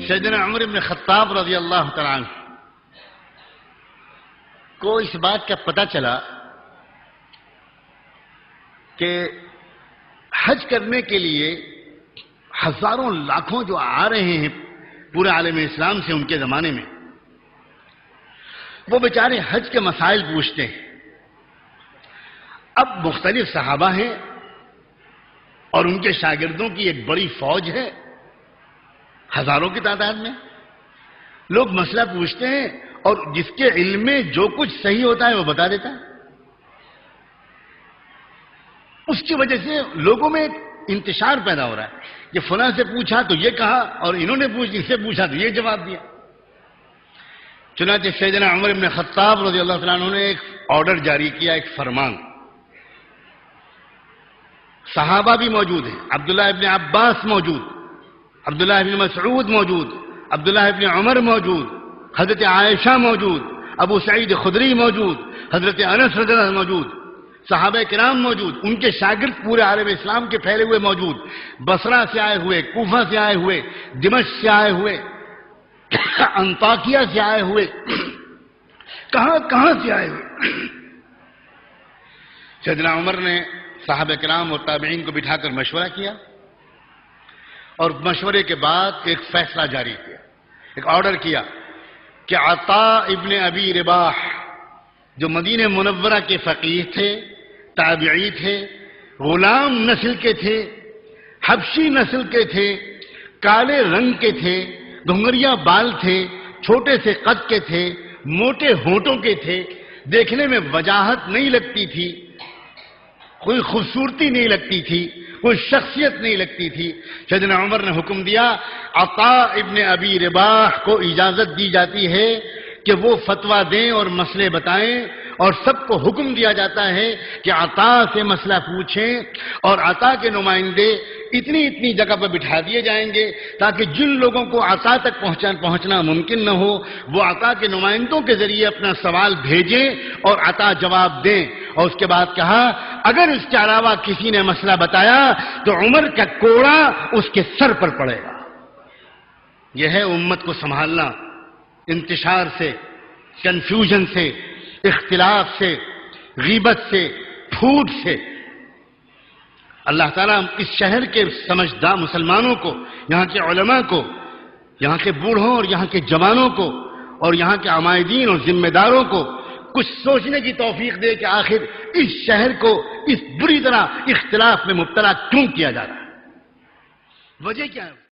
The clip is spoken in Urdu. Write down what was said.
سیدنا عمر بن خطاب رضی اللہ تعالیٰ عنہ کو اس بات کا پتہ چلا کہ حج کرنے کے لیے ہزاروں لاکھوں جو آ رہے ہیں پورے عالم اسلام سے ان کے زمانے میں، وہ بیچارے حج کے مسائل پوچھتے ہیں۔ اب مختلف صحابہ ہیں اور ان کے شاگردوں کی ایک بڑی فوج ہے، ہزاروں کی تعداد میں لوگ مسئلہ پوچھتے ہیں، اور جس کے علم میں جو کچھ صحیح ہوتا ہے وہ بتا دیتا ہے۔ اس کی وجہ سے لوگوں میں ایک انتشار پیدا ہو رہا ہے کہ فلاں سے پوچھا تو یہ کہا، اور انہوں نے ان سے پوچھا تو یہ جواب دیا۔ چنانچہ سیدنا عمر بن خطاب رضی اللہ تعالیٰ عنہ نے ایک آرڈر جاری کیا، ایک فرمان۔ صحابہ بھی موجود ہیں، عبداللہ ابن عباس موجود، عبداللہ ابن مسعود موجود، عبداللہ ابن عمر موجود، حضرت عائشہ موجود، ابو سعید خدری موجود، حضرت انس رضی اللہ عنہ موجود، صحابہ کرام موجود، ان کے شاگرد پورے عالم اسلام کے پھیلے ہوئے موجود، بصرہ سے آئے ہوئے، کوفہ سے آئے ہوئے، دمشق سے آئے ہوئے، انطاکیہ سے آئے ہوئے، کہاں سے آئے ہوئے۔ سیدنا عمر نے صحابہ کرام اور تابعین کو بٹھا کر مشورہ کیا، اور مشورے کے بعد ایک فیصلہ جاری کیا، ایک آرڈر کیا کہ عطا ابن ابی رباح جو مدینہ منورہ کے فقیہ تھے، تابعی تھے، غلام نسل کے تھے، حبشی نسل کے تھے، کالے رنگ کے تھے، گھنگریا بال تھے، چھوٹے سے قد کے تھے، موٹے ہونٹوں کے تھے، دیکھنے میں وجاہت نہیں لگتی تھی، کوئی خوبصورتی نہیں لگتی تھی، کوئی شخصیت نہیں لگتی تھی۔ سیدنا عمر نے حکم دیا عطا ابن ابی رباح کو اجازت دی جاتی ہے کہ وہ فتویٰ دیں اور مسئلے بتائیں، اور سب کو حکم دیا جاتا ہے کہ عطا سے مسئلہ پوچھیں، اور عطا کے نمائندے اتنی جگہ پر بٹھا دیے جائیں گے تاکہ جن لوگوں کو عطا تک پہنچنا ممکن نہ ہو وہ عطا کے نمائندوں کے ذریعے اپنا سوال بھیجیں اور عطا جواب دیں۔ اور اس کے بعد کہا اگر اس کے علاوہ کسی نے مسئلہ بتایا تو عمر کا کوڑا اس کے سر پر پڑے گا۔ یہ ہے امت کو سنبھالنا، انتشار سے، کنفیوژن سے، اختلاف سے، غیبت سے، پھوٹ سے۔ اللہ تعالیٰ اس شہر کے سمجھدار مسلمانوں کو، یہاں کے علماء کو، یہاں کے بوڑھوں اور یہاں کے جوانوں کو، اور یہاں کے عمائدین اور ذمہ داروں کو کچھ سوچنے کی توفیق دے کہ آخر اس شہر کو اس بری طرح اختلاف میں مبتلا کیوں کیا جا رہا ہے، وجہ کیا ہے۔